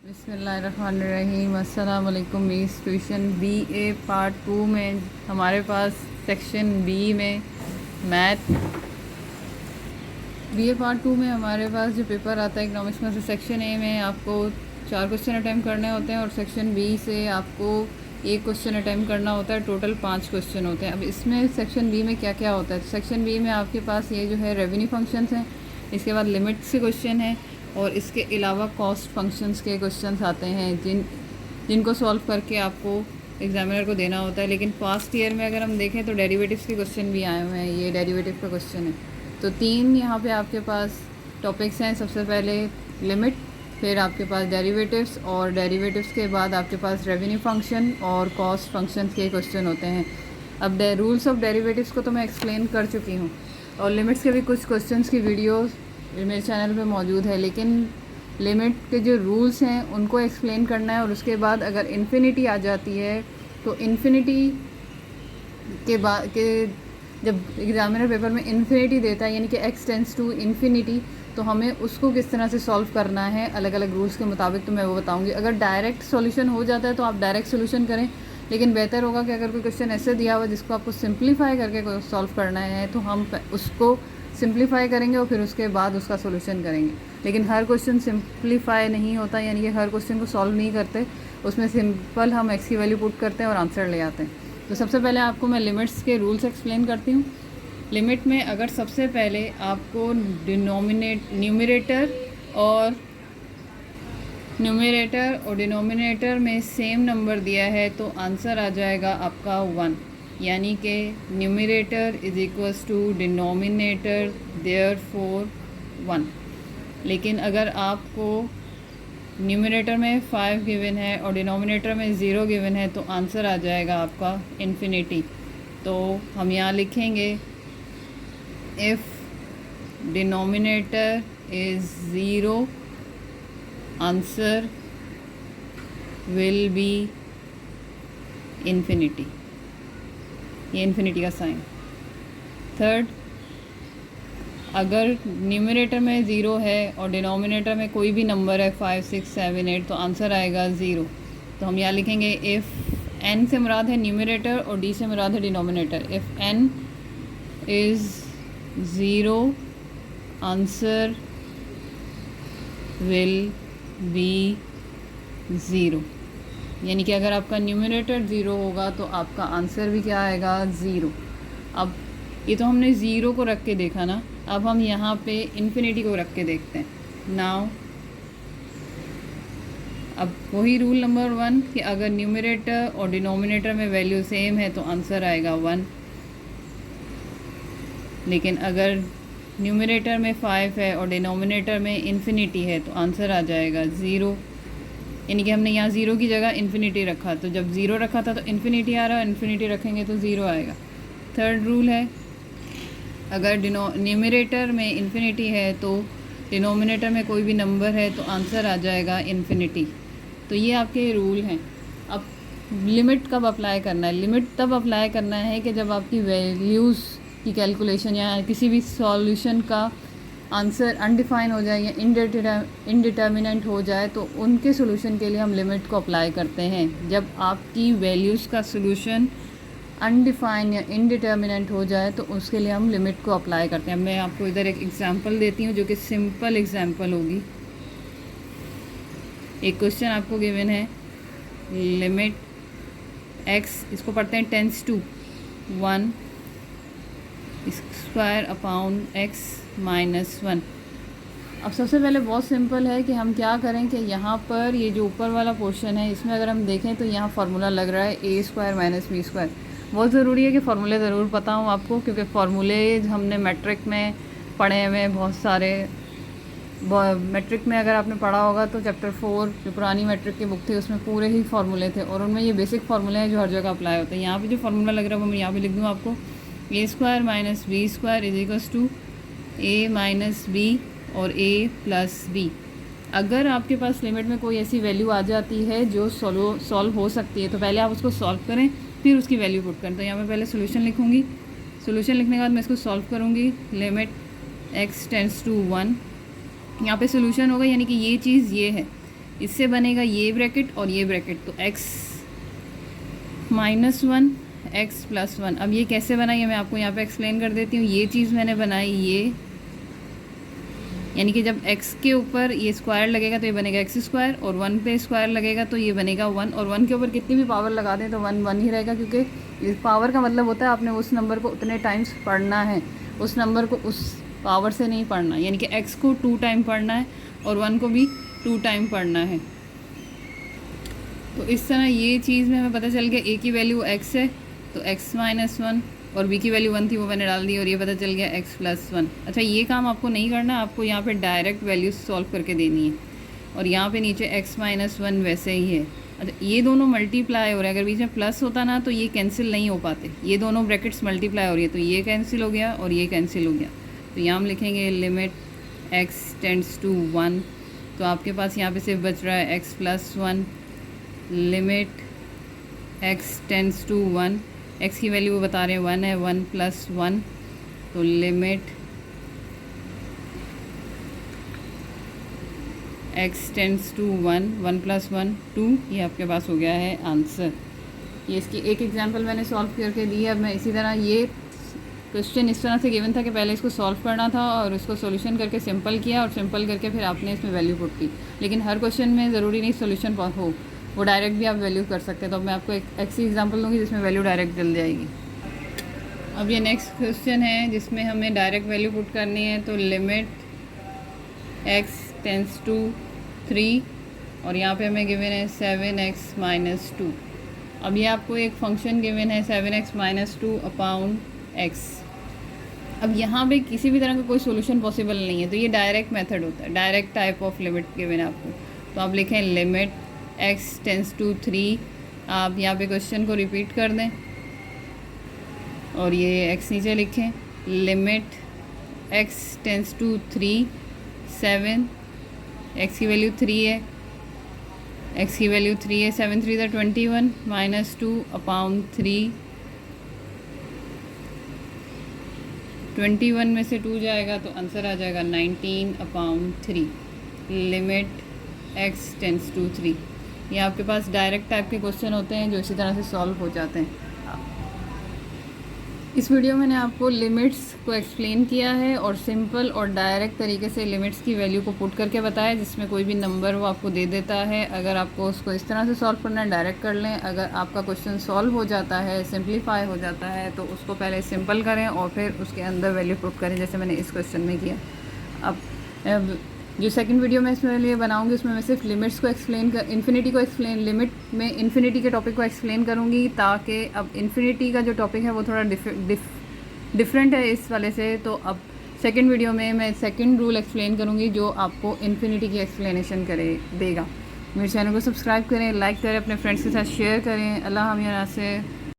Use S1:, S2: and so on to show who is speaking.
S1: बिस्मिल्लाहिर्रहमानिर्रहीम। अस्सलाम वालेकुम। मीस ट्यूशन BA पार्ट 2 में हमारे पास सेक्शन B में मैथ BA पार्ट 2 में हमारे पास जो पेपर आता है इकनॉमिक्स में, से सेक्शन A में आपको 4 क्वेश्चन अटैम्प्ट करने होते हैं और सेक्शन B से आपको 1 क्वेश्चन अटैम्प्ट करना होता है। टोटल 5 क्वेश्चन होते हैं। अब इसमें सेक्शन B में क्या क्या होता है? सेक्शन B में आपके पास ये जो है रेवेन्यू फंक्शंस हैं, इसके बाद लिमिट्स के क्वेश्चन हैं और इसके अलावा कॉस्ट फंक्शंस के क्वेश्चंस आते हैं जिनको सॉल्व करके आपको एग्जामिनर को देना होता है। लेकिन पास्ट ईयर में अगर हम देखें तो डेरिवेटिव्स के क्वेश्चन भी आए हुए हैं। ये डेरिवेटिव का क्वेश्चन है। तो 3 यहाँ पे आपके पास टॉपिक्स हैं। सबसे पहले लिमिट, फिर आपके पास डेरिवेटिव्स और डेरिवेटिव्स के बाद आपके पास रेवेन्यू फंक्शन और कॉस्ट फंक्शंस के क्वेश्चन होते हैं। अब रूल्स ऑफ डेरिवेटिव्स को तो मैं एक्सप्लेन कर चुकी हूँ और लिमिट्स के भी कुछ क्वेश्चंस की वीडियोस मेरे चैनल पे मौजूद है, लेकिन लिमिट के जो रूल्स हैं उनको एक्सप्लेन करना है। और उसके बाद अगर इन्फिनिटी आ जाती है तो इन्फिनिटी के बाद के जब एग्जामिनर पेपर में इन्फिनिटी देता है यानी कि x टेंस टू इन्फिनिटी, तो हमें उसको किस तरह से सॉल्व करना है अलग अलग रूल्स के मुताबिक, तो मैं वो बताऊंगी। अगर डायरेक्ट सॉल्यूशन हो जाता है तो आप डायरेक्ट सॉल्यूशन करें, लेकिन बेहतर होगा कि अगर कोई क्वेश्चन ऐसे दिया हुआ जिसको आपको सिंप्लीफाई करके सॉल्व करना है तो हम उसको सिंप्लीफाई करेंगे और फिर उसके बाद उसका सोल्यूशन करेंगे। लेकिन हर क्वेश्चन सिंप्लीफाई नहीं होता, यानी कि हर क्वेश्चन को सॉल्व नहीं करते, उसमें सिंपल हम x की वैल्यू पुट करते हैं और आंसर ले आते हैं। तो सबसे पहले आपको मैं लिमिट्स के रूल्स एक्सप्लेन करती हूँ। लिमिट में अगर सबसे पहले आपको न्यूमरेटर और डिनोमिनेटर में सेम नंबर दिया है तो आंसर आ जाएगा आपका 1, यानी कि numerator is equals to denominator, therefore 1। लेकिन अगर आपको न्यूमरेटर में 5 गिवन है और डिनोमिनेटर में 0 गिवन है तो आंसर आ जाएगा आपका इन्फिनिटी। तो हम यहाँ लिखेंगे if denominator is 0 answer will be infinity. ये इन्फिनिटी का साइन। थर्ड, अगर न्यूमरेटर में 0 है और डिनोमिनेटर में कोई भी नंबर है 5, 6, 7, 8 तो आंसर आएगा 0। तो हम यहाँ लिखेंगे इफ़ n से मुराद है न्यूमरेटर और d से मुराद है denominator. If n is 0 answer will be 0, यानी कि अगर आपका न्यूमरेटर 0 होगा तो आपका आंसर भी क्या आएगा 0। अब ये तो हमने 0 को रख के देखा ना, अब हम यहाँ पे इन्फिनिटी को रख के देखते हैं। नाउ अब वही रूल नंबर 1 कि अगर न्यूमरेटर और डिनोमिनेटर में वैल्यू सेम है तो आंसर आएगा 1। लेकिन अगर न्यूमरेटर में 5 है और डिनोमिनेटर में इन्फिनिटी है तो आंसर आ जाएगा 0, यानी कि हमने यहाँ 0 की जगह इन्फिनिटी रखा, तो जब 0 रखा था तो इन्फिनिटी आ रहा है, इन्फिनिटी रखेंगे तो 0 आएगा। थर्ड रूल है अगर न्यूमरेटर में इन्फिनिटी है तो डिनोमिनेटर में कोई भी नंबर है तो आंसर आ जाएगा इन्फिनिटी। तो ये आपके रूल हैं। अब लिमिट कब अप्लाई करना है? लिमिट तब अप्लाई करना है कि जब आपकी वैल्यूज़ की कैलकुलेशन या किसी भी सॉल्यूशन का आंसर अनडिफाइन हो जाए या इनडिटर्मिनेंट हो जाए तो उनके सोल्यूशन के लिए हम लिमिट को अप्लाई करते हैं। जब आपकी वैल्यूज़ का सोल्यूशन अनडिफाइन या इनडिटर्मिनेंट हो जाए तो उसके लिए हम लिमिट को अप्लाई करते हैं। मैं आपको इधर एक एग्जांपल देती हूँ जो कि सिंपल एग्जांपल होगी। एक क्वेश्चन आपको गिवन है, लिमिट x, इसको पढ़ते हैं tends to 1 square upon x minus 1। अब सबसे पहले बहुत सिंपल है कि हम क्या करें कि यहाँ पर ये जो ऊपर वाला पोर्शन है इसमें अगर हम देखें तो यहाँ फार्मूला लग रहा है a square minus b square. बहुत ज़रूरी है कि फार्मूले ज़रूर पता हूँ आपको, क्योंकि फार्मूले हमने मैट्रिक में पढ़े हुए हैं बहुत सारे। मैट्रिक में अगर आपने पढ़ा होगा तो चैप्टर 4 जो पुरानी मैट्रिक की बुक थी उसमें पूरे ही फार्मूले थे और उनमें ये बेसिक फार्मूले हैं जो हर जगह अप्लाई होते हैं। यहाँ पे जो फार्मूला लग रहा है वो मैं यहाँ पे लिख दूँ आपको, a square minus b square is equals to a minus b और a प्लस b। अगर आपके पास लिमिट में कोई ऐसी वैल्यू आ जाती है जो सॉल्व हो सकती है तो पहले आप उसको सॉल्व करें फिर उसकी वैल्यू पुट करें। तो यहाँ मैं पहले सोल्यूशन लिखूँगी, सोल्यूशन लिखने के बाद मैं इसको सॉल्व करूँगी। लिमिट x टेंस टू 1, यहाँ पे सोल्यूशन होगा यानी कि ये चीज़ ये है, इससे बनेगा ये ब्रैकेट और ये ब्रैकेट, तो x -1 x + 1। अब ये कैसे बनाई है मैं आपको यहाँ पे एक्सप्लेन कर देती हूँ। ये चीज़ मैंने बनाई ये, यानी कि जब x के ऊपर ये स्क्वायर लगेगा तो ये बनेगा x², और 1 पे स्क्वायर लगेगा तो ये बनेगा 1, और 1 के ऊपर कितनी भी पावर लगा दें तो 1 1 ही रहेगा, क्योंकि इस पावर का मतलब होता है आपने उस नंबर को उतने टाइम्स पढ़ना है, उस नंबर को उस पावर से नहीं पढ़ना, यानी कि x को 2 टाइम पढ़ना है और 1 को भी 2 टाइम पढ़ना है। तो इस तरह ये चीज़ में हमें पता चल गया a की वैल्यू x है तो x -1, और b की वैल्यू 1 थी वो मैंने डाल दी, और ये पता चल गया x + 1। अच्छा, ये काम आपको नहीं करना, आपको यहाँ पे डायरेक्ट वैल्यूज सॉल्व करके देनी है, और यहाँ पे नीचे x -1 वैसे ही है। अच्छा, ये दोनों मल्टीप्लाई हो रहे हैं, अगर बीच में प्लस होता ना तो ये कैंसिल नहीं हो पाते, ये दोनों ब्रैकेट्स मल्टीप्लाई हो रही है तो ये कैंसिल हो गया और ये कैंसिल हो गया। तो यहाँ हम लिखेंगे लिमिट x टेंड्स टू 1, तो आपके पास यहाँ पे सिर्फ बच रहा है x + 1, limit x tends to 1, x की वैल्यू वो बता रहे हैं 1 है, 1 + 1, तो लिमिट x टेंड्स टू 1, 1 + 1 2, ये आपके पास हो गया है आंसर। ये इसकी एक एग्जांपल मैंने सॉल्व करके दी है। अब मैं इसी तरह, ये क्वेश्चन इस तरह से गिवन था कि पहले इसको सॉल्व करना था और उसको सॉल्यूशन करके सिंपल किया, और सिंपल करके फिर आपने इसमें वैल्यू पुट की। लेकिन हर क्वेश्चन में ज़रूरी नहीं सॉल्यूशन हो, वो डायरेक्ट भी आप वैल्यू कर सकते हैं। तो मैं आपको एक ऐसी एग्जांपल दूंगी जिसमें वैल्यू डायरेक्ट डल जाएगी। अब ये नेक्स्ट क्वेश्चन है जिसमें हमें डायरेक्ट वैल्यू पुट करनी है, तो लिमिट x टेंड्स टू 3, और यहाँ पे हमें गिवन है 7x - 2। अब ये आपको एक फंक्शन गिवन है 7x - 2 अपॉन x। अब यहाँ पे किसी भी तरह का कोई सोल्यूशन पॉसिबल नहीं है, तो ये डायरेक्ट मेथड होता है, direct type of limit given है आपको। तो आप लिखें लिमिट x टेंड्स टू 3, आप यहाँ पे क्वेश्चन को रिपीट कर दें और ये x नीचे लिखें, limit x tends to 3 7, x की वैल्यू 3 है, x की वैल्यू 3 है, 7 3 = 21 - 2 अपॉन 3, 21 में से 2 जाएगा तो आंसर आ जाएगा 19 upon 3, limit x tends to 3। ये आपके पास डायरेक्ट टाइप के क्वेश्चन होते हैं जो इसी तरह से सॉल्व हो जाते हैं। इस वीडियो में मैंने आपको लिमिट्स को एक्सप्लेन किया है और सिंपल और डायरेक्ट तरीके से लिमिट्स की वैल्यू को पुट करके बताया, जिसमें कोई भी नंबर वो आपको दे देता है। अगर आपको उसको इस तरह से सॉल्व करना है डायरेक्ट कर लें, अगर आपका क्वेश्चन सॉल्व हो जाता है, सिंप्लीफाई हो जाता है, तो उसको पहले सिंपल करें और फिर उसके अंदर वैल्यू पुट करें, जैसे मैंने इस क्वेश्चन में किया। अब जो सेकंड वीडियो मैं इसमें लिए बनाऊंगी उसमें मैं सिर्फ लिमिट्स को एक्सप्लेन कर, इन्फिनिटी को एक्सप्लेन, लिमिट में इन्फिनिटी के टॉपिक को एक्सप्लेन करूंगी, ताकि अब इन्फिनिटी का जो टॉपिक है वो थोड़ा डिफरेंट है इस वाले से। तो अब सेकंड वीडियो में मैं सेकंड रूल एक्सप्लेन करूंगी जो आपको इन्फिनिटी की एक्सप्लेनेशन देगा। मेरे चैनल को सब्सक्राइब करें, लाइक करें, अपने फ्रेंड्स के साथ शेयर करें। अल्लाह हम यहाँ से